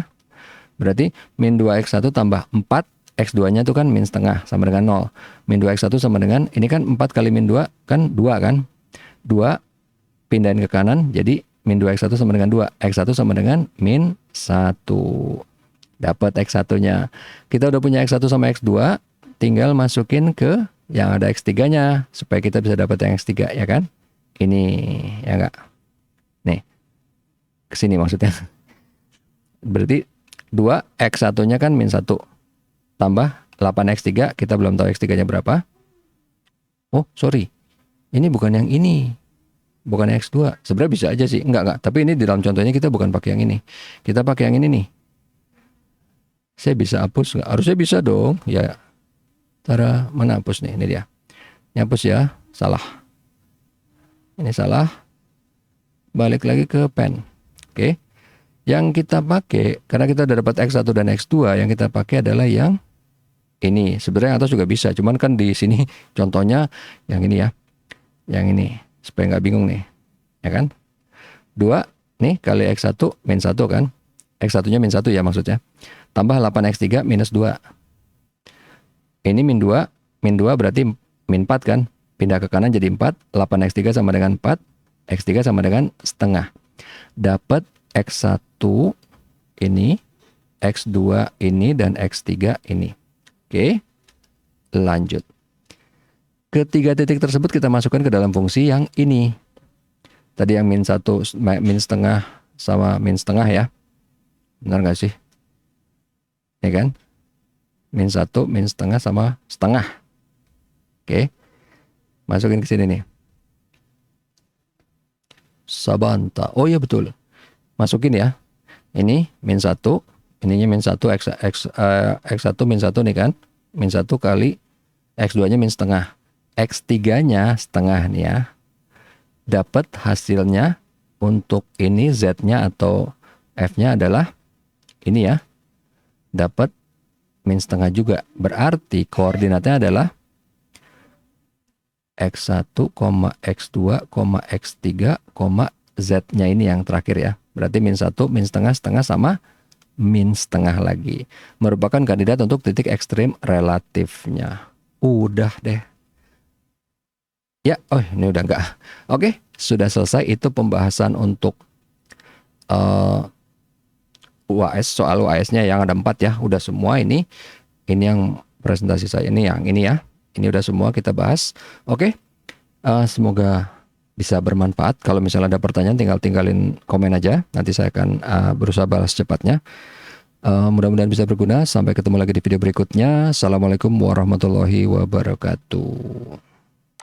Berarti min 2x1 tambah 4. X2-nya itu kan min setengah sama dengan 0. Min 2x1 sama dengan, ini kan 4 kali min 2 kan 2 kan. 2 pindahin ke kanan. Jadi min 2x1 sama dengan 2. X1 sama dengan min 1. Dapat x1-nya. Kita udah punya x1 sama x2. Tinggal masukin ke yang ada x3-nya. Supaya kita bisa dapat yang x3 ya kan. Ini ya enggak. Nih. Kesini maksudnya. Berarti 2 x1-nya kan min 1. Tambah 8x3. Kita belum tahu x3-nya berapa. Oh sorry. Ini bukan yang ini. Bukan x2. Sebenarnya bisa aja sih. Enggak. Tapi ini di dalam contohnya kita bukan pakai yang ini. Kita pakai yang ini nih. Saya bisa hapus nggak? Harusnya bisa dong. Ya. Cara mana hapus nih? Ini dia. Ini hapus ya. Salah. Ini salah. Balik lagi ke pen. Oke. Yang kita pakai, karena kita udah dapat x1 dan x2, yang kita pakai adalah yang ini. Sebenarnya yang atas juga bisa. Cuman kan di sini contohnya yang ini ya. Yang ini. Supaya nggak bingung nih. Ya kan? 2 nih kali x1 min 1 kan. X1-nya min 1 ya maksudnya. Tambah 8x3 minus 2. Ini min 2. Min 2 berarti min 4 kan. Pindah ke kanan jadi 4. 8x3 sama dengan 4. X3 sama dengan setengah. Dapat x1 ini. X2 ini dan x3 ini. Oke. Lanjut. Ketiga titik tersebut kita masukkan ke dalam fungsi yang ini. Tadi yang min 1, min setengah sama min setengah ya. Benar nggak sih? Ya kan? Min 1, min setengah sama setengah. Oke. Masukin ke sini nih. Sabanta. Oh iya betul. Masukin ya. Ini min 1. Ininya min 1. X1 min 1 nih kan. Min 1 kali X2-nya min setengah. X3-nya setengah nih ya. Dapat hasilnya untuk ini Z-nya atau F-nya adalah ini ya. Dapat min setengah juga. Berarti koordinatnya adalah X1, X2, X3, Z-nya ini yang terakhir ya. Berarti min 1, min setengah, setengah sama min setengah lagi. Merupakan kandidat untuk titik ekstrim relatifnya. Udah deh. Ya, oh ini udah enggak. Oke, sudah selesai. Itu pembahasan untuk UAS, soal UAS-nya yang ada 4 ya. Udah semua ini. Ini yang presentasi saya, ini yang ini ya. Ini udah semua kita bahas. Oke, semoga bisa bermanfaat. Kalau misalnya ada pertanyaan tinggalin komen aja. Nanti saya akan berusaha balas cepatnya. Mudah-mudahan bisa berguna. Sampai ketemu lagi di video berikutnya. Assalamualaikum warahmatullahi wabarakatuh.